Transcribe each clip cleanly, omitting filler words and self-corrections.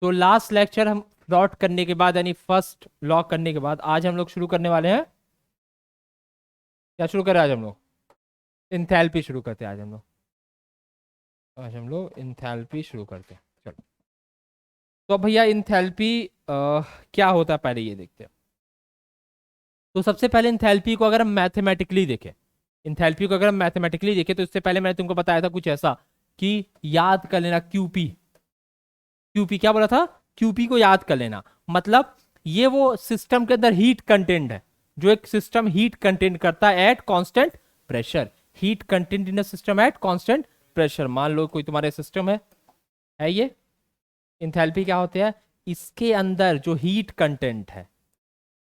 तो last lecture हम plot करने के बाद यानी फर्स्ट लॉ करने के बाद आज हम लोग शुरू करने वाले हैं। क्या शुरू करें आज हम लोग? इंथैल्पी शुरू करते हैं आज हम लोग इंथैल्पी शुरू करते हैं। चलो, तो अब भैया इंथैल्पी क्या होता है पहले ये देखते हैं। तो सबसे पहले इंथैल्पी को अगर हम मैथमेटिकली देखें, तो इससे पहले मैंने तुमको बताया था कुछ ऐसा कि याद कर लेना क्यूपी। क्यूपी क्या बोला था? क्यूपी को याद कर लेना। मतलब ये वो सिस्टम के अंदर हीट कंटेंट है, जो एक सिस्टम हीट कंटेंट करता है at constant pressure. Heat content in a system at constant pressure. मान लो कोई तुम्हारे सिस्टम है ये। इंथैल्पी क्या होते हैं? इसके अंदर जो हीट कंटेंट है,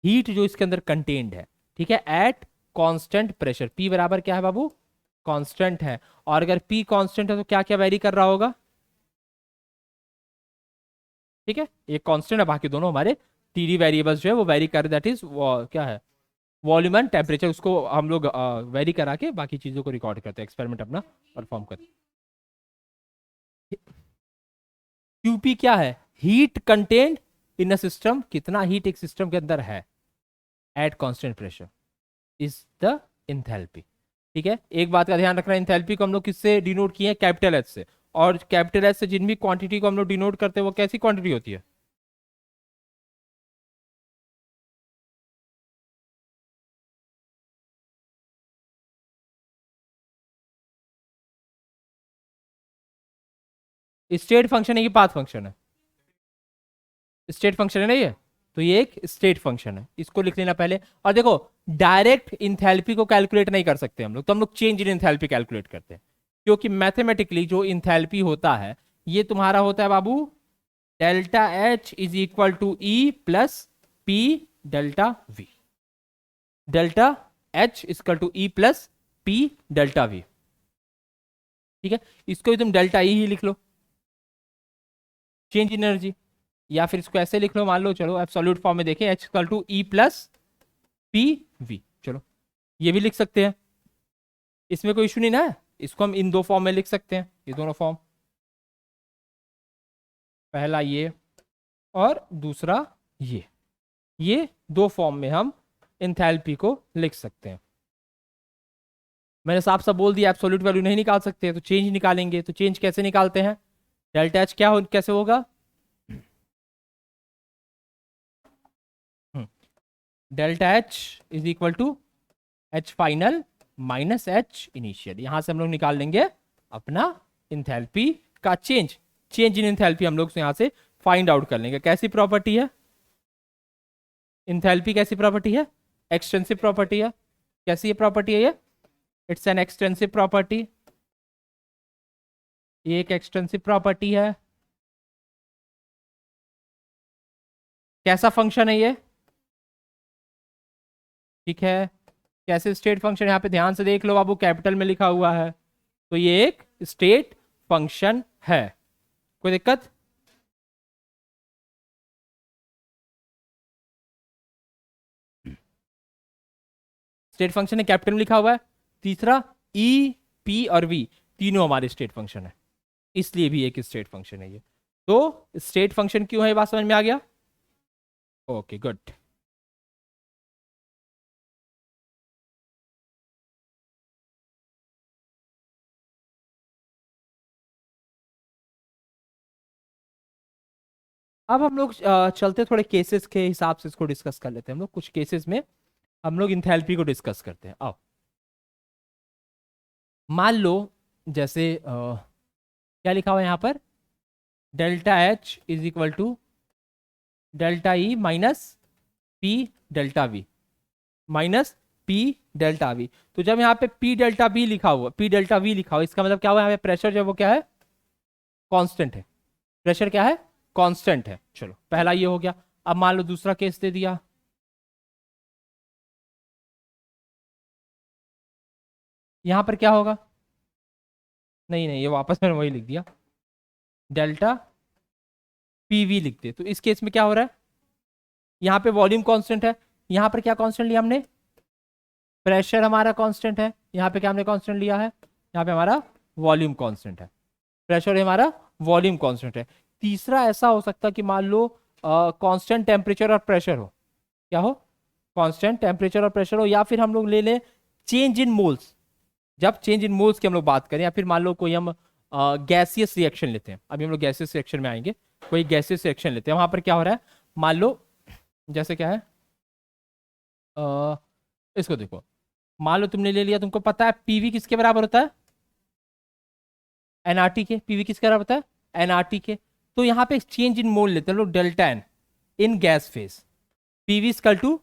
हीट जो इसके अंदर कंटेंट है, ठीक है, एट कांस्टेंट प्रेशर। पी बराबर क्या है बाबू? कांस्टेंट है। और अगर पी कांस्टेंट है तो क्या क्या वेरी कर रहा होगा? ठीक है, एक कांस्टेंट है, बाकी दोनों हमारे टीडी वेरिएबल्स जो है वो वेरी कर, दैट इज क्या है, वॉल्यूम एंड टेम्परेचर। उसको हम लोग वेरी करा के बाकी चीजों को रिकॉर्ड करते हैं, एक्सपेरिमेंट अपना परफॉर्म करते हैं। क्यूपी क्या है? Heat content in a system. कितना हीट एक सिस्टम के अंदर है at constant pressure is the enthalpy. ठीक है, एक बात का ध्यान रखना, इंथैल्पी को हम लोग किससे डिनोट किए हैं? कैपिटल एच से। और कैपिटल एच से जिन भी क्वांटिटी को हम लोग डिनोट करते हैं वो कैसी क्वांटिटी होती है? स्टेट फंक्शन है कि पाथ फंक्शन है? स्टेट फंक्शन है ना ये। तो ये एक स्टेट फंक्शन है, इसको लिख लेना पहले। और देखो, डायरेक्ट इंथैल्पी को कैलकुलेट नहीं कर सकते हम लोग, तो हम लोग चेंज इन इंथैल्पी कैलकुलेट करते हैं। क्योंकि मैथमेटिकली जो इंथैल्पी होता है ये तुम्हारा होता है बाबू, delta H is equal to E plus P delta V. Delta H equal to E plus P delta V. ठीक है, इसको भी तुम डेल्टा ई ही लिख लो, चेंज इन एनर्जी। या फिर इसको ऐसे लिख लो, मान लो, चलो एब्सोल्यूट फॉर्म में देखें, H equal to E plus P V. चलो, ये भी लिख सकते हैं, इसमें कोई इशू नहीं ना है। इसको हम इन दो फॉर्म में लिख सकते हैं, ये दोनों फॉर्म, पहला ये और दूसरा ये दो फॉर्म में हम इंथैल्पी को लिख सकते हैं। मैंने साफ साफ बोल दिया एब्सोल्यूट वैल्यू नहीं निकाल सकते, तो चेंज निकालेंगे। तो चेंज कैसे निकालते हैं? डेल्टा एच कैसे होगा? Delta H is equal to H final minus H initial. यहां से हम लोग निकाल लेंगे अपना इंथैल्पी का चेंज। चेंज इन इंथैल्पी हम लोग यहां से फाइंड आउट कर लेंगे। कैसी प्रॉपर्टी है इंथैल्पी? कैसी प्रॉपर्टी है? एक्सटेंसिव प्रॉपर्टी है। कैसी ये प्रॉपर्टी है? ये इट्स एन एक्सटेंसिव प्रॉपर्टी। ये एक एक्सटेंसिव प्रॉपर्टी है। कैसा फंक्शन है ये? ठीक है, कैसे स्टेट फंक्शन? यहाँ पे ध्यान से देख लो बाबू, कैपिटल में लिखा हुआ है, तो ये एक स्टेट फंक्शन है। कोई दिक्कत? स्टेट फंक्शन है, कैपिटल में लिखा हुआ है। तीसरा, ई पी और वी तीनों हमारे स्टेट फंक्शन है, इसलिए भी एक स्टेट फंक्शन है ये। तो स्टेट फंक्शन क्यों है, ये बात समझ में आ गया? Okay, good. अब हम लोग चलते थोड़े केसेस के हिसाब से इसको डिस्कस कर लेते हैं। हम लोग कुछ केसेस में हम लोग इंथैल्पी को डिस्कस करते हैं। आओ, मान लो जैसे क्या लिखा हुआ है यहाँ पर, delta H is equal to delta E minus P delta V, minus P delta V. तो जब यहाँ पे पी डेल्टा बी लिखा हुआ, पी डेल्टा वी लिखा हुआ, इसका मतलब क्या हुआ? यहाँ पे प्रेशर जो है वो क्या है? कांस्टेंट है। प्रेशर क्या है? कांस्टेंट है। चलो, पहला ये हो गया। अब मान लो दूसरा केस दे दिया, यहां पर क्या होगा? नहीं नहीं, ये वापस मैंने वही लिख दिया, डेल्टा पीवी लिखते। तो इस केस में क्या हो रहा है? यहाँ पे वॉल्यूम कांस्टेंट है, यहाँ पर क्या कांस्टेंट लिया हमने? प्रेशर हमारा कांस्टेंट है। यहाँ पे क्या हमने कांस्टेंट लिया है? यहाँ पे हमारा वॉल्यूम कांस्टेंट है। प्रेशर हमारा वॉल्यूम कांस्टेंट है। तीसरा ऐसा हो सकता है कि मान लो कांस्टेंट टेम्परेचर और प्रेशर हो। क्या हो? कांस्टेंट टेम्परेचर और प्रेशर हो, या फिर हम लोग ले लें चेंज इन मोल्स। जब चेंज इन मोल्स की हम लोग बात करें, या फिर मान लो कोई हम गैसियस रिएक्शन लेते हैं, अभी हम लोग गैसियस रिएक्शन में आएंगे। कोई गैसियस रिएक्शन लेते हैं, वहां पर क्या हो रहा है, मान लो जैसे क्या है, इसको देखो, मान लो तुमने ले लिया, तुमको पता है पीवी किसके बराबर होता है, एनआरटी के। पीवी किसके बराबर होता है, एनआरटी के। तो यहाँ पे चेंज इन मोल लेते हैं लोग, delta N in gas phase. PV equal to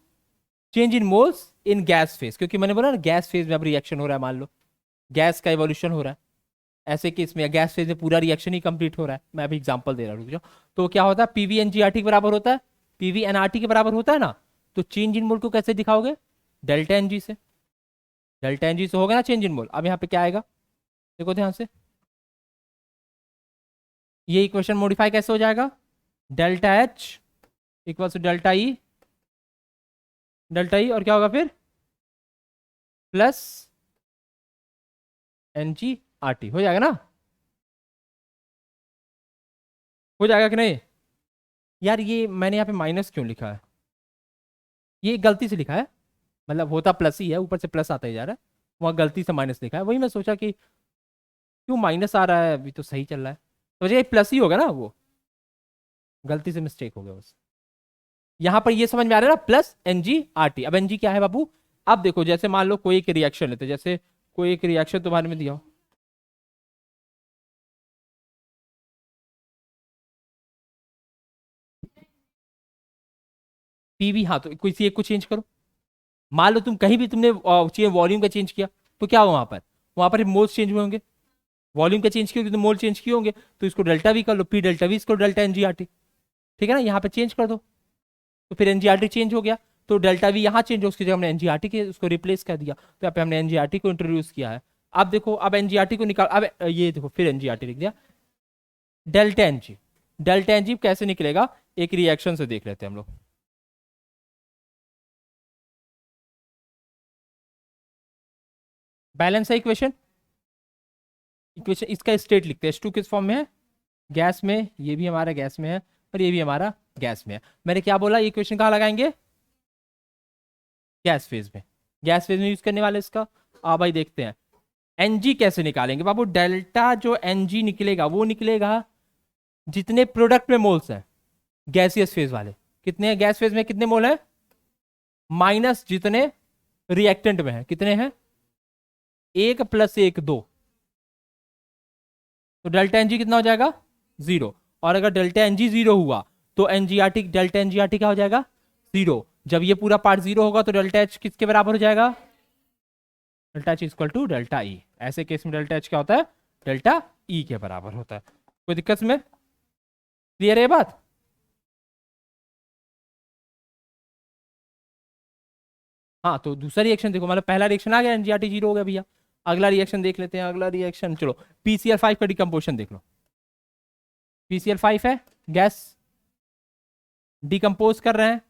change in moles in gas phase, क्योंकि मैंने बोला ना गैस फेज में अब रिएक्शन हो रहा है, मान लो गैस का इवोल्यूशन हो रहा है, ऐसे केस में गैस फेज में पूरा रिएक्शन ही कंप्लीट हो रहा है। मैं अभी एग्जांपल दे रहा हूँ, रुक जाओ। तो क्या होता है, पीवी एनजीआरटी के बराबर होता है, पीवी एनआरटी के बराबर होता है ना। तो चेंज इन मोल को कैसे दिखाओगे, डेल्टा एनजी से। डेल्टा एनजी से होगा ना चेंज इन मोल। अब यहाँ पे क्या आएगा, देखो ध्यान से, ये इक्वेशन मॉडिफाई कैसे हो जाएगा, delta H equal to delta E, delta E और क्या होगा फिर प्लस एनजी आर टी। हो जाएगा ना, हो जाएगा कि नहीं? यार ये मैंने यहाँ पे माइनस क्यों लिखा है, ये गलती से लिखा है, मतलब होता प्लस ही है, ऊपर से प्लस आता ही जा रहा है, वहाँ गलती से माइनस लिखा है। वही मैं सोचा कि क्यों माइनस आ रहा है, अभी तो सही चल रहा है। तो ये प्लस ही होगा ना, वो गलती से मिस्टेक हो गया बस। यहाँ पर ये समझ में आ रहा है ना, प्लस एनजी आर टी। अब एनजी क्या है बाबू, अब देखो जैसे मान लो कोई एक रिएक्शन लेते, जैसे कोई एक रिएक्शन तुम्हारे में दिया हो, पीवी, हाँ तो किसी एक को चेंज करो। मान लो तुम कहीं भी तुमने वॉल्यूम का चेंज किया, तो क्या हुआ वहां पर मोल्स चेंज हुए होंगे। वॉल्यूम का चेंज किया तो मोल चेंज किए होंगे, तो इसको डेल्टा वी कर लो, पी डेल्टा वी, इसको डेल्टा एनजीआरटी। ठीक है ना, यहाँ पे चेंज कर दो, तो फिर एनजीआरटी चेंज हो गया। तो डेल्टा वी यहाँ चेंज हो, उसकी जगह हमने एनजीआरटी के उसको रिप्लेस कर दिया, तो यहाँ पे हमने एनजीआरटी को इंट्रोड्यूस किया है। अब देखो, अब एनजीआरटी को निकाल, अब ये देखो फिर एनजीआरटी लिख दिया, डेल्टा एनजी। डेल्टा एनजी कैसे निकलेगा, एक रिएक्शन से देख लेते हैं हम लोग। बैलेंस है इक्वेशन, इक्वेशन इसका स्टेट लिखते हैं, H2 किस फॉर्म में है, गैस में, ये भी हमारा गैस में है और ये भी हमारा गैस में है। मैंने क्या बोला, ये इक्वेशन कहाँ लगाएंगे, गैस फेज में। गैस फेज में यूज करने वाले इसका। अब भाई देखते हैं एनजी कैसे निकालेंगे बाबू। डेल्टा जो एनजी निकलेगा वो निकलेगा जितने प्रोडक्ट में मोल्स हैं, गैसियस फेज वाले कितने हैं, गैस फेज में कितने मोल हैं, माइनस जितने रिएक्टेंट में है, कितने हैं, एक प्लस एक, दो। तो डेल्टा एनजी कितना हो जाएगा, जीरो। और अगर डेल्टा एनजी जीरो हुआ तो एनजीआरटी, डेल्टा एनजीआरटी क्या हो जाएगा, जीरो। जब ये पूरा पार्ट जीरो होगा तो डेल्टा एच किसके बराबर हो जाएगा, delta H equal to delta E. ऐसे केस में डेल्टा एच क्या होता है, डेल्टा ई के बराबर होता है। कोई दिक्कत में, क्लियर है ये बात? हाँ, तो दूसरा रिएक्शन देखो, मतलब पहला रिएक्शन आ गया, एनजीआरटी जीरो हो गया भैया। अगला रिएक्शन देख लेते हैं, अगला रिएक्शन चलो पीसीएल5 का डिकम्पोजिशन देख लो। पीसीएल5 है गैस, डिकम्पोज कर रहे हैं,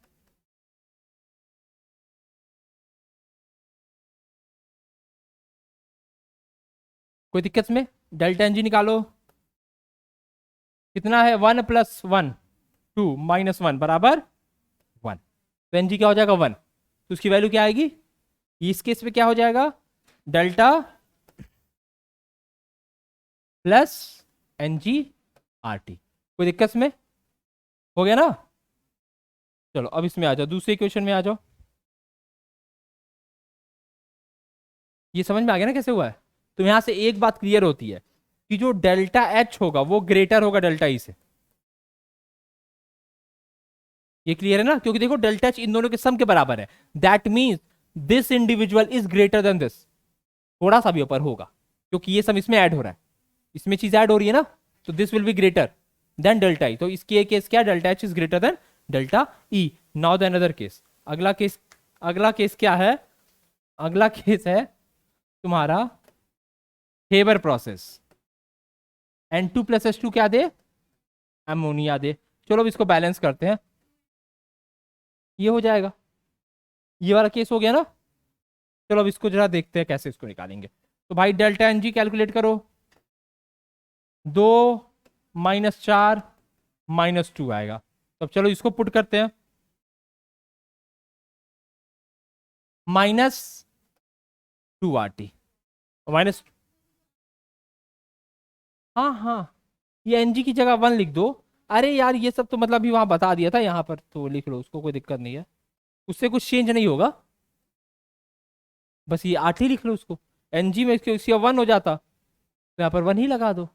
कोई दिक्कत में, डेल्टा एनजी निकालो, कितना है, 1 + 1 2 -1 बराबर 1। तो एनजी क्या हो जाएगा, 1। तो उसकी वैल्यू क्या आएगी, इस केस में क्या हो जाएगा, delta plus NG R T. कोई दिक्कत में, हो गया ना। चलो अब इसमें आ जाओ, दूसरे इक्वेशन में आ जाओ। ये समझ में आ गया ना कैसे हुआ है। तो यहां से एक बात क्लियर होती है कि जो डेल्टा एच होगा वो ग्रेटर होगा डेल्टा ई से। ये क्लियर है ना, क्योंकि देखो डेल्टा एच इन दोनों के सम के बराबर है। That means this individual is greater than this, थोड़ा सा भी ऊपर होगा, क्योंकि ये सम इसमें ऐड हो रहा है, इसमें चीज ऐड हो रही है ना, तो this will be greater than delta E. तो इसकी एक केस क्या, delta H is greater than delta E. Now the another case, अगला केस, अगला केस क्या है, अगला केस है तुम्हारा हेबर प्रोसेस। N2 + H2 क्या दे, अमोनिया दे। चलो अब इसको बैलेंस करते हैं, ये हो जाएगा, ये वाला केस हो गया ना। चलो अब इसको जरा देखते हैं कैसे इसको निकालेंगे। तो भाई डेल्टा एनजी कैलकुलेट करो, 2 - 4 -2 आएगा। तो अब चलो इसको पुट करते हैं, -2 RT माइनस, हाँ हाँ, ये एनजी की जगह 1 लिख दो। अरे यार ये सब तो मतलब अभी वहां बता दिया था, यहाँ पर तो लिख लो उसको, कोई दिक्कत नहीं है, उससे कुछ चेंज नहीं होगा, बस ये 8 ही लिख लो उसको। एनजी में इसके 1 हो जाता तो यहाँ पर 1 ही लगा दो,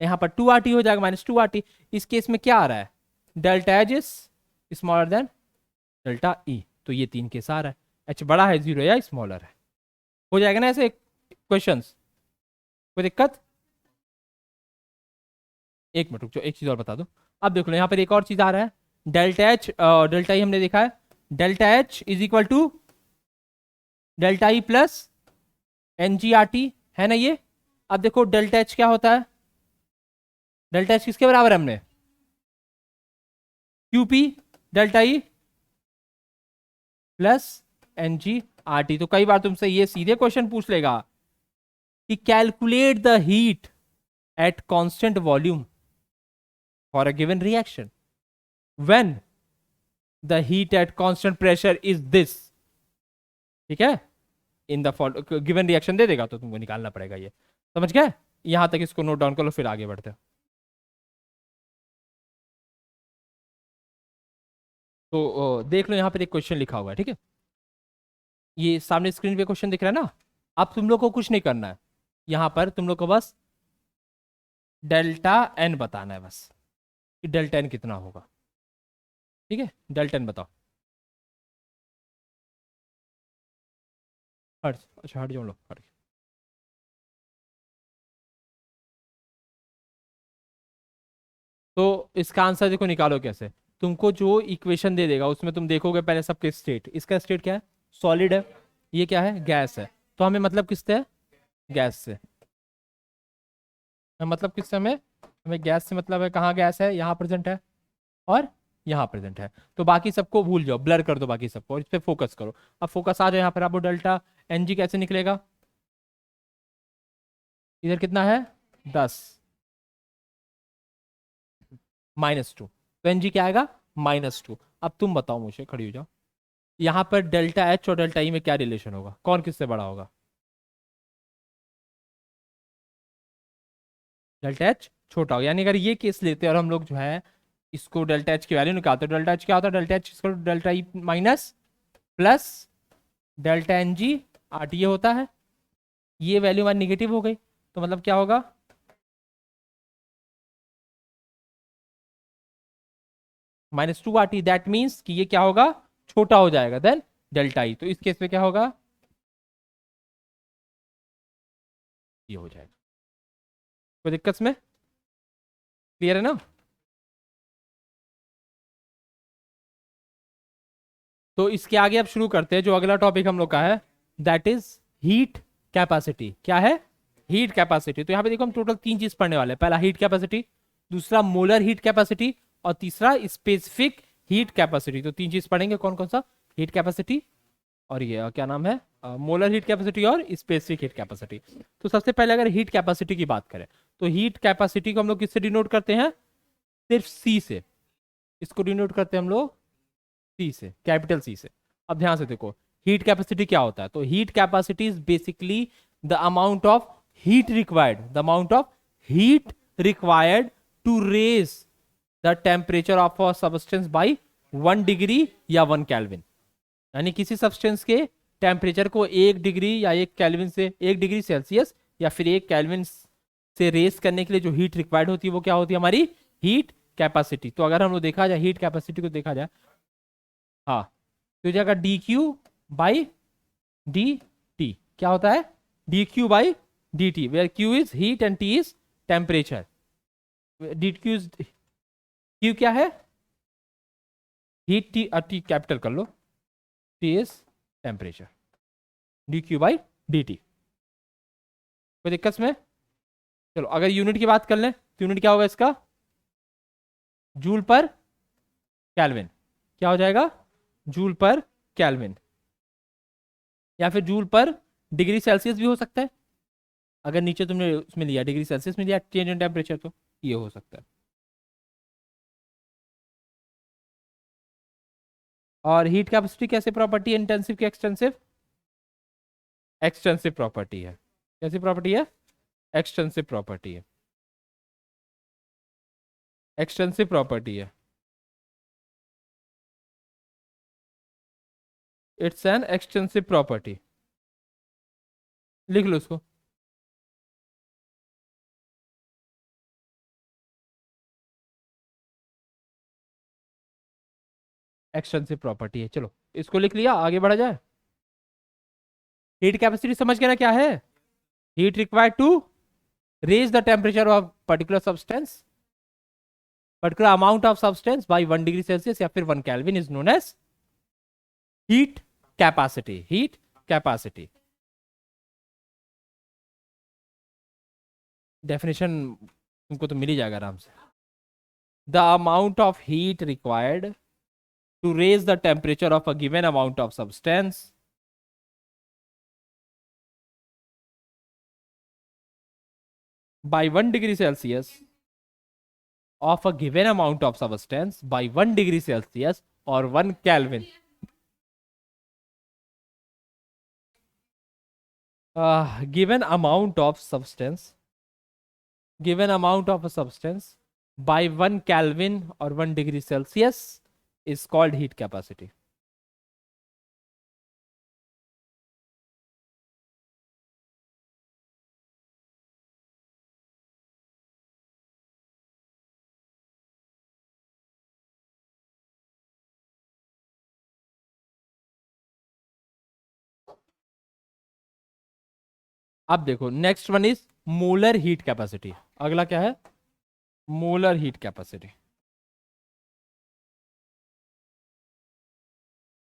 यहाँ पर 2 RT हो जाएगा, -2 RT। इस केस में क्या आ रहा है, delta H is smaller than delta E, तो ये 3 केस आ रहा है, एच बड़ा है 0 या स्मॉलर है। हो जाएगा ना ऐसे क्वेश्चंस, कोई दिक्कत? एक मिनट रुक जाओ, एक चीज और बता दो। अब देख लो यहाँ पर एक और चीज आ रहा है, डेल्टा एच, डेल्टा ई हमने देखा है, delta H is equal to delta E plus N G R T, है ना ये। अब देखो डेल्टा एच क्या होता है, डेल्टा एच किसके बराबर है हमने, QP delta E plus N G R T. तो कई बार तुमसे ये सीधे क्वेश्चन पूछ लेगा कि calculate the heat at constant volume for a given reaction when the heat at constant pressure is this, ठीक है, इन द गिवन रिएक्शन दे देगा तो तुमको निकालना पड़ेगा ये, समझ गए? यहां तक इसको नोट डाउन कर लो, फिर आगे बढ़ते हैं। तो देख लो यहाँ पर एक क्वेश्चन लिखा हुआ है, ठीक है, ये सामने स्क्रीन पे क्वेश्चन दिख रहा है ना। अब तुम लोग को कुछ नहीं करना है, यहां पर तुम लोग को बस डेल्टा एन बताना है, बस कि डेल्टा एन कितना होगा, ठीक है, डेल्टा एन बताओ। हट, अच्छा हट जाओ, लो हट। तो इसका आंसर देखो निकालो कैसे, तुमको जो इक्वेशन दे देगा उसमें तुम देखोगे पहले सबके स्टेट, इसका स्टेट क्या है, सॉलिड है, ये क्या है, गैस है, तो हमें मतलब किससे है, गैस से, मतलब किससे हमें, हमें गैस से मतलब है, कहाँ गैस है, यहाँ प्रेजेंट है और यहाँ प्रेजेंट है, तो बाकी सबको भूल जाओ, ब्लर कर दो बाकी सबको और इस पर फोकस करो। अब फोकस आ जाए यहाँ पर, आपको डेल्टा एन जी कैसे निकलेगा, इधर कितना है 10 -2, तो एन जी क्या आएगा -2। अब तुम बताओ मुझे, खड़ी हो जाओ, यहाँ पर डेल्टा एच और डेल्टा ई में क्या रिलेशन होगा, कौन किससे बड़ा होगा, डेल्टा एच छोटा होगा, यानी अगर ये केस लेते हैं और हम लोग जो है इसको डेल्टा एच की वैल्यू निकालते हैं, डेल्टा एच क्या होता है, डेल्टा एच इसको delta E minus plus delta N G R T, ये होता है, ये वैल्यू हमारी निगेटिव हो गई, तो मतलब क्या होगा, -2 RT, दैट मीन्स कि ये क्या होगा, छोटा हो जाएगा देन डेल्टा ई, तो इस केस में क्या होगा, ये हो जाएगा। कोई दिक्कत में, क्लियर है ना? तो इसके आगे अब शुरू करते हैं, जो अगला टॉपिक हम लोग का है दैट इज हीट कैपेसिटी। क्या है, हीट कैपेसिटी। तो यहाँ पे देखो हम टोटल 3 चीज पढ़ने वाले हैं, पहला हीट कैपेसिटी, दूसरा मोलर हीट कैपेसिटी और तीसरा स्पेसिफिक हीट कैपेसिटी। तो 3 चीज पढ़ेंगे, कौन कौन सा, हीट कैपेसिटी और ये क्या नाम है, मोलर हीट कैपेसिटी और स्पेसिफिक हीट कैपेसिटी। तो सबसे पहले अगर हीट कैपेसिटी की बात करें तो हीट कैपेसिटी को हम लोग किससे डिनोट करते हैं, सिर्फ सी से, इसको डिनोट करते हैं हम लोग सी से, कैपिटल सी से। अब ध्यान से देखो हीट कैपेसिटी क्या होता है, तो heat capacity is basically the amount of heat required, the amount of heat required to raise the temperature of a substance by 1 degree या 1 केल्विन, यानी किसी सब्सटेंस के टेम्परेचर को 1 डिग्री या 1 केल्विन से, 1 डिग्री सेल्सियस या फिर 1 केल्विन से रेस करने के लिए जो हीट रिक्वायर्ड होती है वो क्या होती है, हमारी हीट कैपेसिटी। तो अगर हम लोग देखा जाए हीट कैपेसिटी को देखा जाए, हाँ, तो जाएगा D Q by D T, क्या होता है, D Q by D T, where Q is heat and T is temperature. D Q is, Q क्या है, हीट, टी टी कैपिटल कर लो, T is temperature, D Q by D T. कोई दिक्कत में? चलो अगर यूनिट की बात कर लें तो यूनिट क्या होगा इसका, जूल पर केल्विन, क्या हो जाएगा, जूल पर केल्विन, या फिर जूल पर डिग्री सेल्सियस भी हो सकता है, अगर नीचे तुमने उसमें लिया डिग्री सेल्सियस में लिया चेंज इन टेम्परेचर तो ये हो सकता है। और हीट कैपेसिटी कैसे प्रॉपर्टी है इंटेंसिव की एक्सटेंसिव? एक्सटेंसिव प्रॉपर्टी है। कैसी प्रॉपर्टी है? एक्सटेंसिव प्रॉपर्टी है। एक्सटेंसिव प्रॉपर्टी है। It's an extensive property. लिख लो उसको। एक्सटेंसिव प्रॉपर्टी है। चलो इसको लिख लिया, आगे बढ़ा जाए। हीट कैपेसिटी समझ गया ना क्या है? Heat required to raise the temperature of particular substance, particular amount of substance by 1 degree Celsius या फिर 1 kelvin is known as heat capacity. Heat capacity definition तुमको तो मिल ही जाएगा आराम से। The amount of heat required to raise the temperature of a given amount of substance by 1 degree Celsius of a given amount of substance by 1 degree Celsius or 1 Kelvin. Given amount of substance, given amount of a substance by 1 Kelvin or 1 degree Celsius is called heat capacity. अब देखो next one is molar heat capacity. अगला क्या है? Molar heat capacity.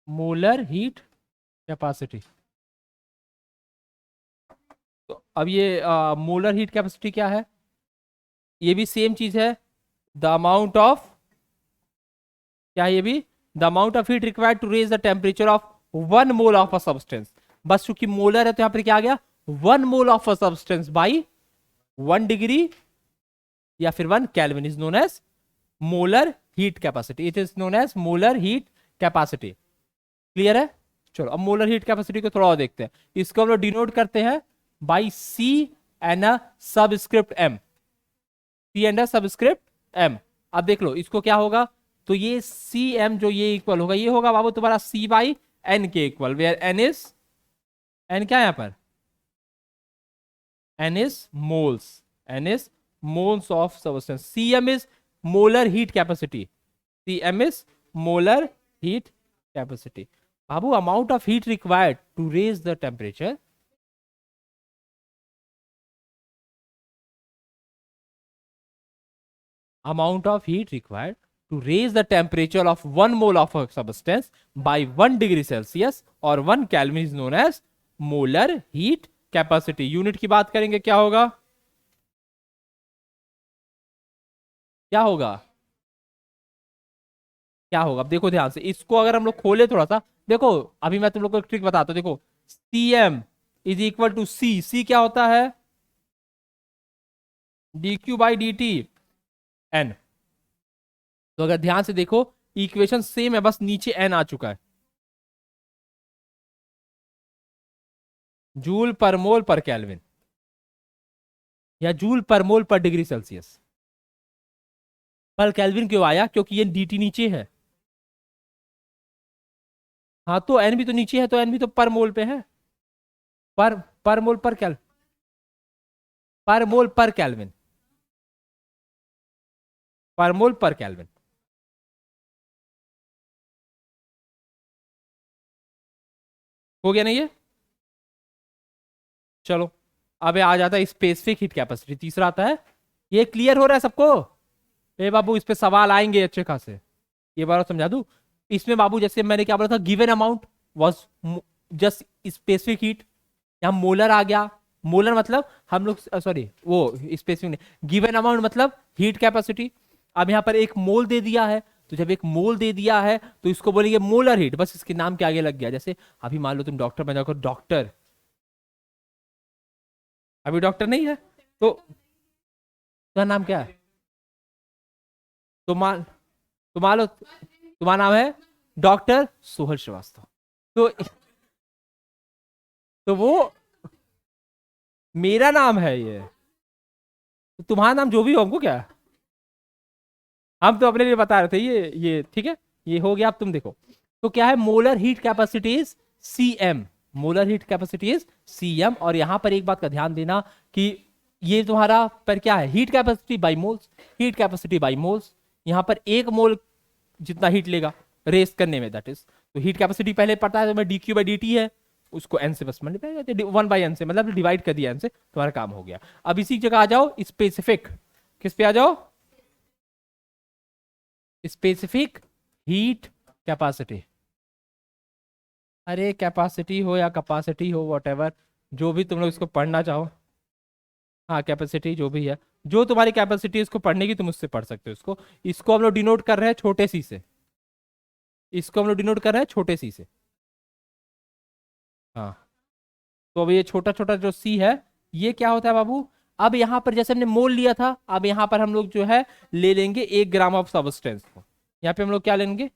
Molar heat capacity. तो अब ये molar heat capacity क्या है? ये भी सेम चीज है। द अमाउंट ऑफ, क्या है ये भी? The amount of heat required to raise the temperature of 1 mole of a substance. बस चूंकि मोलर है तो यहां पर क्या आ गया? 1 mole of a substance by 1 degree या फिर 1 kelvin is known as molar heat capacity. It is known as molar heat capacity. Clear है? चलो अब मोलर हीट कैपेसिटी को थोड़ा और देखते हैं। इसको हम लोग डिनोट करते हैं by C and a subscript M. C and a subscript M. अब देख लो इसको क्या होगा, तो ये सी एम जो ये इक्वल होगा, ये होगा बाबू तुम्हारा सी बाई एन के equal, where N is, N क्या है यहां पर? N is moles. N is moles of substance. C M is molar heat capacity. C M is molar heat capacity. बाबू amount of heat required to raise the temperature, amount of heat required to raise the temperature of 1 mole of a substance by 1 degree Celsius or 1 Kelvin is known as molar heat capacity. Unit की बात करेंगे क्या होगा? क्या होगा? क्या होगा? अब देखो ध्यान से, इसको अगर हम लोग खोले थोड़ा सा, देखो अभी मैं तुम लोग को एक ट्रिक बताता हूं। देखो C M is equal to C, C क्या होता है? D Q by D T N. तो अगर ध्यान से देखो इक्वेशन सेम है, बस नीचे एन आ चुका है। जूल पर मोल पर केल्विन या जूल पर मोल पर डिग्री सेल्सियस। पर केल्विन क्यों आया? क्योंकि ये dt नीचे है। हाँ तो n भी तो नीचे है, तो n भी तो पर मोल पे है। पर मोल पर कैल, पर मोल पर केल्विन, पर मोल पर केल्विन। हो गया ना ये? चलो अब आ जाता है स्पेसिफिक हीट कैपेसिटी, तीसरा आता है। ये क्लियर हो रहा है सबको? ए बाबू इस पे सवाल आएंगे अच्छे खासे, ये बार समझा दूं। इसमें बाबू जैसे मैंने क्या बोला था, given amount was just specific heat, यहाँ मोलर आ गया। मोलर मतलब हम लोग, सॉरी वो स्पेसिफिक नहीं, गिवन अमाउंट मतलब हीट कैपेसिटी। अब यहाँ पर एक मोल दे दिया है, तो जब एक मोल दे दिया है तो इसको बोलेंगे मोलर हीट, बस इसके नाम के आगे लग गया। जैसे अभी मान लो तुम डॉक्टर बन जाओ, डॉक्टर, अभी डॉक्टर नहीं है तो तुम्हारा नाम क्या है? तो मान लो तुम्हारा नाम है डॉक्टर सोहल श्रीवास्तव। तो वो मेरा नाम है ये, तो तुम्हारा नाम जो भी हो हमको क्या, हम तो अपने लिए बता रहे थे। ये ठीक है, ये हो गया। अब तुम देखो तो क्या है, molar heat capacity is Cm, molar heat capacity is Cm। और यहां पर एक बात का ध्यान देना कि ये तुम्हारा पर क्या है, heat capacity by moles, heat capacity by moles. यहां पर एक मोल जितना हीट लेगा रेस करने में, दैट इज। तो हीट कैपेसिटी पहले पता है तुम्हें, dq बाई dt है, उसको n से बस मल्टीप्लाई करते हैं, 1/n से, मतलब डिवाइड कर दिया n से, तुम्हारा काम हो गया। अब इसी जगह आ जाओ स्पेसिफिक, किस पे आ जाओ, स्पेसिफिक हीट कैपेसिटी। अरे कैपेसिटी हो या कैपेसिटी हो, वॉट जो भी तुम लोग इसको पढ़ना चाहो, हाँ कैपेसिटी जो भी है, जो तुम्हारी कैपेसिटी इसको पढ़ने की तुम उससे पढ़ सकते हो। इसको हम लोग डिनोट कर रहे हैं छोटे सी से, इसको हम लोग डिनोट कर रहे हैं छोटे सी से। हाँ, तो अब ये छोटा छोटा जो सी है, ये क्या होता है बाबू, अब यहां पर जैसे हमने मोल लिया था, अब यहां पर हम लोग जो है ले लेंगे 1 ग्राम ऑफ सब्सटेंस को। यहाँ पे हम लोग क्या लेंगे,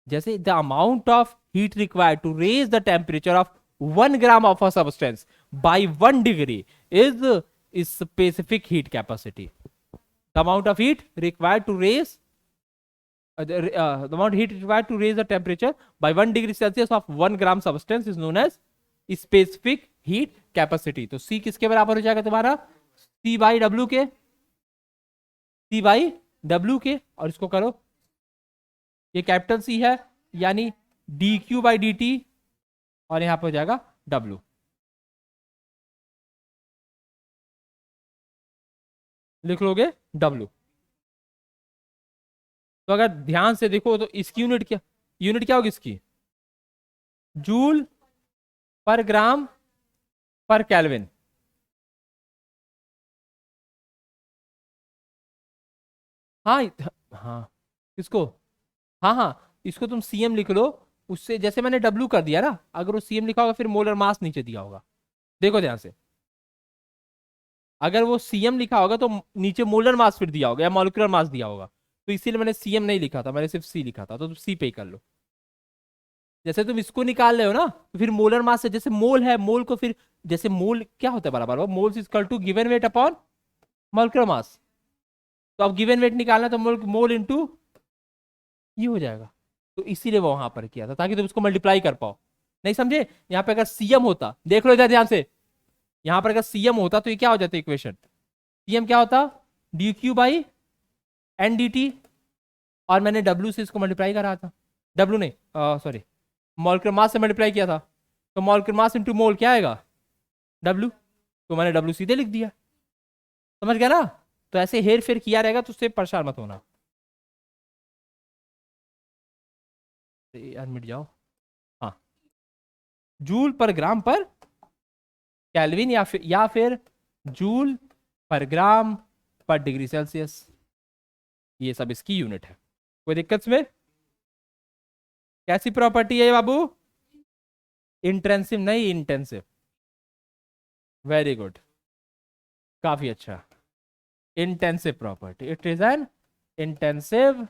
जैसे the amount of heat required to raise the temperature of 1 gram of a substance by 1 degree is specific heat capacity. The amount of heat required to raise the amount of heat required to raise the temperature by 1 degree Celsius of 1 gram substance is known as specific heat capacity। तो C किसके बराबर हो जाएगा तुम्हारा, C by W के, C by W के, और इसको करो, ये कैपिटल C है, यानी dq बाई dt, और यहां पर हो जाएगा W। लिख लोगे W। तो अगर ध्यान से देखो तो इसकी यूनिट क्या होगी इसकी, जूल पर ग्राम पर केल्विन। हाँ हाँ, इसको, हाँ हाँ, इसको तुम सीएम लिख लो, उससे जैसे मैंने डब्ल्यू कर दिया ना, अगर वो सीएम लिखा होगा फिर मोलर मास नीचे दिया होगा, देखो ध्यान से, अगर वो सीएम लिखा होगा तो नीचे मोलर मास फिर दिया होगा या मॉलिक्यूलर मास दिया होगा। तो इसीलिए मैंने सीएम नहीं लिखा था, मैंने सिर्फ सी लिखा था, तो तुम सी पे ही कर लो। जैसे तुम इसको निकाल रहे हो ना, तो फिर मोलर मास से, जैसे मोल है, मोल को फिर, जैसे मोल क्या होता है बराबर, moles is equal to given weight upon molecular mass. तो अब गिवन वेट निकालना, तो मोल मोल इंटू ये हो जाएगा। तो इसीलिए वो वहां पर किया था, ताकि तुम इसको मल्टीप्लाई कर पाओ। नहीं समझे, यहाँ पे अगर सीएम होता, देख लो इधर ध्यान से, यहाँ पर अगर सीएम होता तो ये क्या हो जाता इक्वेशन, सीएम क्या होता, D Q by N D T, और मैंने डब्ल्यू से इसको मल्टीप्लाई करा था, डब्ल्यू नहीं, सॉरी, मॉलिक्यूलर मास से मल्टीप्लाई किया था, तो मॉलिक्यूलर मास इंटू मोल क्या आएगा, डब्ल्यू। तो मैंने डब्ल्यू सीधे लिख दिया, समझ गया ना। तो ऐसे हेर फेर किया रहेगा तो उससे परेशान मत होना। यार मिट जाओ, हाँ, जूल पर ग्राम पर केल्विन, या फिर जूल पर ग्राम पर डिग्री सेल्सियस, ये सब इसकी यूनिट है। कोई दिक्कत में, कैसी प्रॉपर्टी है ये बाबू, इंटेंसिव नहीं इंटेंसिव, वेरी गुड, काफी अच्छा, intensive property, it is an intensive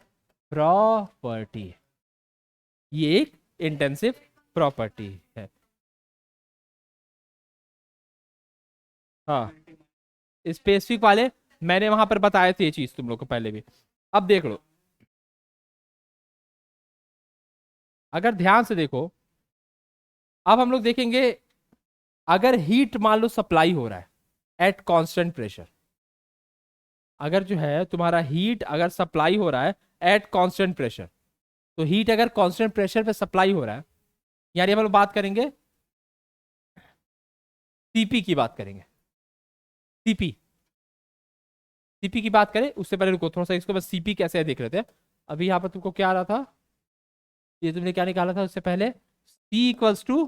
property, ये एक इंटेंसिव प्रॉपर्टी है। हाँ, स्पेसिफिक वाले मैंने वहां पर बताए थे ये चीज तुम लोग को पहले भी। अब देख लो, अगर ध्यान से देखो, अब हम लोग देखेंगे, अगर हीट मान लो सप्लाई हो रहा है एट कांस्टेंट प्रेशर, अगर जो है तुम्हारा हीट अगर सप्लाई हो रहा है एट कांस्टेंट प्रेशर, तो हीट अगर कांस्टेंट प्रेशर पे सप्लाई हो रहा है, यानी हम लोग बात करेंगे सीपी की बात करेंगे, सीपी, सीपी की बात करें उससे पहले रुको थोड़ा सा, इसको बस सीपी कैसे है देख रहे थे। अभी यहाँ पर तुमको क्या आ रहा था, ये तुमने क्या निकाला था उससे पहले, C equals to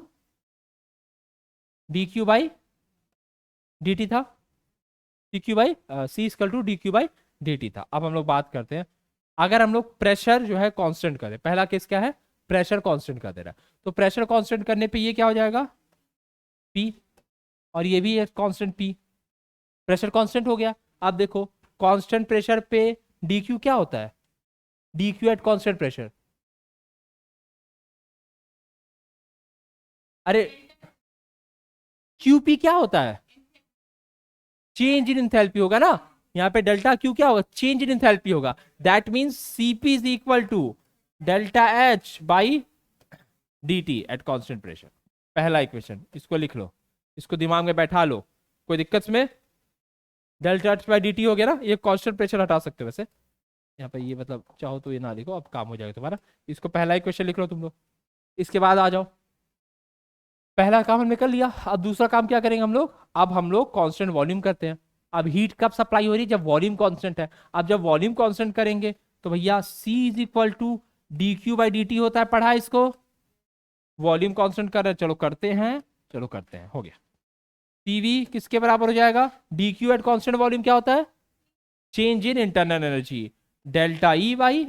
D Q by D T था, D Q by C equal to D Q by D T था। अब हम लोग बात करते हैं, अगर हम लोग प्रेशर जो है कांस्टेंट करें, पहला केस क्या है, प्रेशर कांस्टेंट कर दे रहा है, तो प्रेशर कांस्टेंट करने पे ये क्या हो जाएगा P, और ये भी है कांस्टेंट P, प्रेशर कांस्टेंट हो गया। अब देखो कांस्टेंट प्रेशर पे डी क्यू क्या होता है, D Q at constant pressure, अरे क्यूपी क्या होता है? चेंज इन इंथैल्पी होगा ना। यहाँ पे डेल्टा क्यू क्या होगा? चेंज इन इंथैल्पी होगा। That means CP is equal to delta H by D T at constant pressure. पहला इक्वेशन इसको लिख लो, इसको दिमाग में बैठा लो, कोई दिक्कत में? Delta H by D T हो गया ना, ये कांस्टेंट प्रेशर हटा सकते हो वैसे यहाँ पे, ये मतलब चाहो तो ये ना लिखो, अब काम हो जाएगा तुम्हारा। इसको पहला इक्वेशन लिख लो तुम लोग। इसके बाद आ जाओ, पहला काम हमने कर लिया, अब दूसरा काम क्या करेंगे हम लोग? अब हम लोग कांस्टेंट वॉल्यूम करते हैं। अब हीट कब सप्लाई हो रही है? जब वॉल्यूम कांस्टेंट है। अब जब वॉल्यूम कांस्टेंट करेंगे तो भैया C is equal to D Q by D T होता है, पढ़ा इसको। वॉल्यूम कांस्टेंट कर रहे हैं, चलो करते हैं, चलो करते हैं, हो गया। पीवी किसके बराबर हो जाएगा? D Q at constant volume क्या होता है? Change in internal energy, delta E by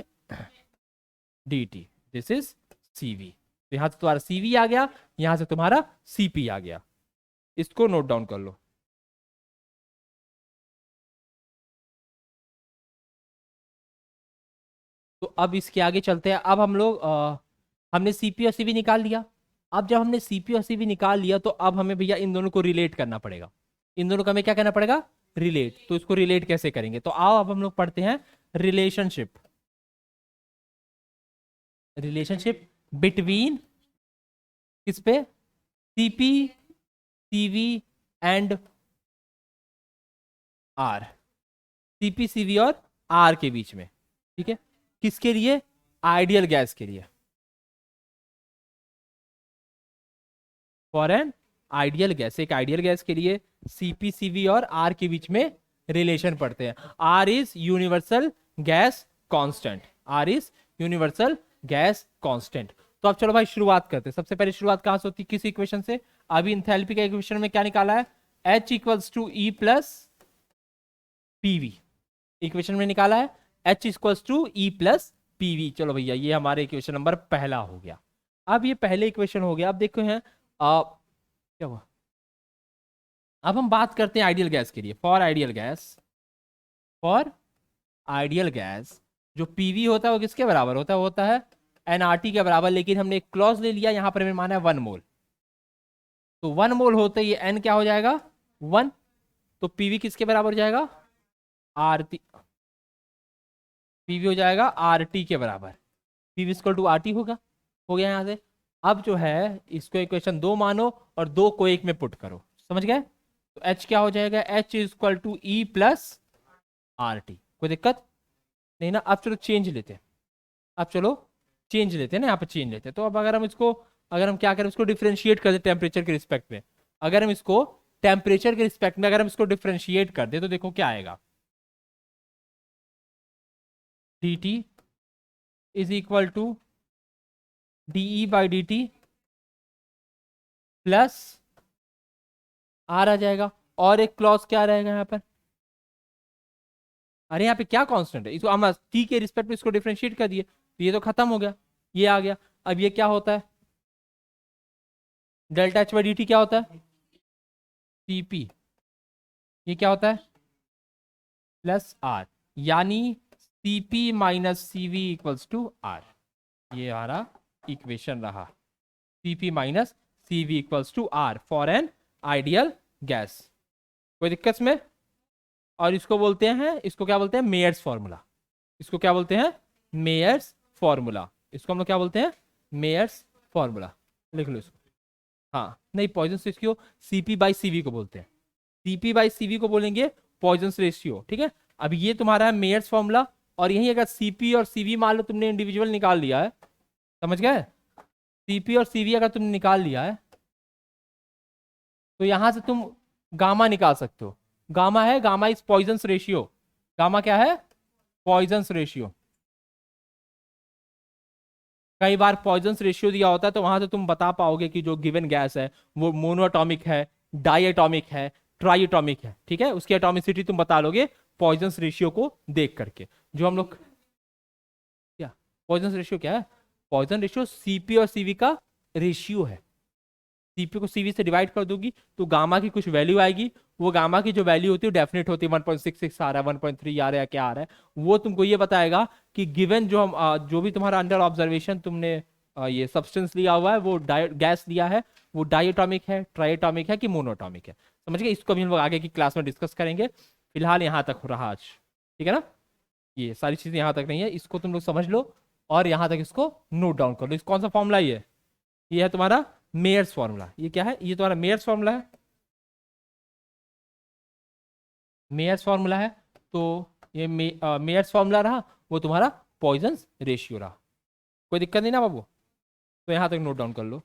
D T, this is CV. तो यहां से तुम्हारा सीवी आ गया, यहां से तुम्हारा सीपी आ गया। इसको नोट डाउन कर लो। तो अब इसके आगे चलते हैं। अब हम लोग हमने सीपी और सीवी निकाल लिया। अब जब हमने सीपी और सीवी निकाल लिया तो अब हमें भैया इन दोनों को रिलेट करना पड़ेगा। इन दोनों का हमें क्या करना पड़ेगा? रिलेट। तो इसको रिलेट कैसे करेंगे? तो आओ अब हम लोग पढ़ते हैं रिलेशनशिप। रिलेशनशिप बिटवीन किस पे? CP, CV and R. CP, CV और आर के बीच में, ठीक है? किसके लिए? आइडियल गैस के लिए। फॉर एन आइडियल गैस, एक आइडियल गैस के लिए सीपी, सीवी और आर के बीच में रिलेशन पढ़ते हैं। R is universal gas constant, R is universal gas constant. तो अब चलो भाई शुरुआत करते हैं। सबसे पहले शुरुआत कहां से होती है? किस इक्वेशन से? अभी इंथैल्पी का इक्वेशन में क्या निकाला है? H equals to E plus PV. Equation में निकाला है H equals to E plus PV. चलो भैया ये हमारे इक्वेशन नंबर पहला हो गया। अब ये पहले इक्वेशन हो गया। अब देखो हैं क्या हुआ? अब हम बात करते हैं आइडियल गैस के लिए। For ideal gas, for ideal gas जो पीवी होता है वो किसके बराबर होता है? वो होता है एनआरटी के बराबर। लेकिन हमने एक क्लॉज ले लिया, यहां पर हमें माना है 1 मोल। तो 1 मोल होते ही एन क्या हो जाएगा? 1। तो पीवी किसके बराबर हो जाएगा? R T. पीवी हो जाएगा आर टी के बराबर। PV equal to R T होगा। हो गया यहां से। अब जो है इसको इक्वेशन 2 मानो और 2 को 1 में पुट करो। समझ गए? तो H क्या हो जाएगा? H is equal to E plus R T. कोई दिक्कत नहीं ना? अब चलो चेंज लेते हैं। अब चलो चेंज लेते हैं ना, यहाँ पे चेंज लेते हैं। तो अब अगर हम इसको, अगर हम क्या करें, इसको डिफ्रेंशिएट कर दे टेम्परेचर के रिस्पेक्ट में। अगर हम इसको टेम्परेचर के रिस्पेक्ट में अगर हम इसको डिफ्रेंशिएट कर दे तो देखो क्या आएगा? D T is equal to D E by D T plus R आ जाएगा। और एक क्लॉज क्या रहेगा यहाँ पर? अरे यहाँ पे क्या कांस्टेंट है? इसको हम टी के रिस्पेक्ट में इसको डिफरेंशिएट कर दिए तो ये तो खत्म हो गया, ये आ गया। अब ये क्या होता है? Delta H by D T क्या होता है? सीपी। ये क्या होता है? Plus R. यानी CP minus CV equals to R. ये हमारा इक्वेशन रहा, CP minus CV equals to R for an ideal gas. कोई दिक्कत में? और इसको बोलते हैं, इसको क्या बोलते हैं? Mayer's formula. इसको क्या बोलते हैं? Mayer's formula. इसको हम लोग क्या बोलते हैं? Mayer's formula. लिख लो इसको। हाँ नहीं, Poisson ratio CP by CV को बोलते हैं। सीपी बाई सीवी को बोलेंगे पॉइजन रेशियो, ठीक है? अब ये तुम्हारा है मेयर्स फॉर्मूला। और यही अगर सीपी और सीवी मान लो तुमने इंडिविजुअल निकाल लिया है, समझ गए? सीपी और सीवी अगर तुमने निकाल लिया है तो यहां से तुम गामा निकाल सकते हो। गामा है, gamma is Poisson ratio. Gamma क्या है? Poisson ratio. कई बार पॉइजन रेशियो दिया होता है तो वहां से तुम बता पाओगे कि जो गिवन गैस है वो मोनोएटॉमिक है, डाइएटॉमिक है, ट्राइएटॉमिक है, ठीक है? उसकी एटॉमिसिटी तुम बता लोगे पॉइजन रेशियो को देख करके। जो हम लोग क्या पॉइजन रेशियो क्या है? पॉइजन रेशियो सीपी और सीवी का रेशियो है। सीपी को सीवी से डिवाइड कर दोगी तो गामा की कुछ वैल्यू आएगी। वो गामा की जो वैल्यू होती है डेफिनेट होती है, 1.66 आ रहा है, 1.3 आ रहा है, क्या आ रहा है, वो तुमको ये बताएगा कि गिवन जो हम जो भी तुम्हारा अंडर ऑब्जर्वेशन तुमने ये सब्सटेंस लिया हुआ है, वो गैस लिया है, वो डाइएटॉमिक है, ट्राइएटॉमिक है कि मोनोटॉमिक है। समझ गए? इसको भी हम लोग आगे की क्लास में डिस्कस करेंगे। फिलहाल यहाँ तक हो रहा आज, ठीक है ना? ये सारी चीजें यहाँ तक नहीं है, इसको तुम लोग समझ लो और यहाँ तक इसको नोट डाउन कर लो। इस कौन सा फॉर्मूला ये है तुम्हारा मेयर्स फॉर्मूला। ये क्या है? ये तुम्हारा मेयर्स फॉर्मूला है, मेयर्स फॉर्मूला है। तो ये मेयर्स फॉर्मूला रहा, वो तुम्हारा पॉइजन रेशियो रहा। कोई दिक्कत नहीं ना बाबू? तो यहाँ तक नोट डाउन कर लो।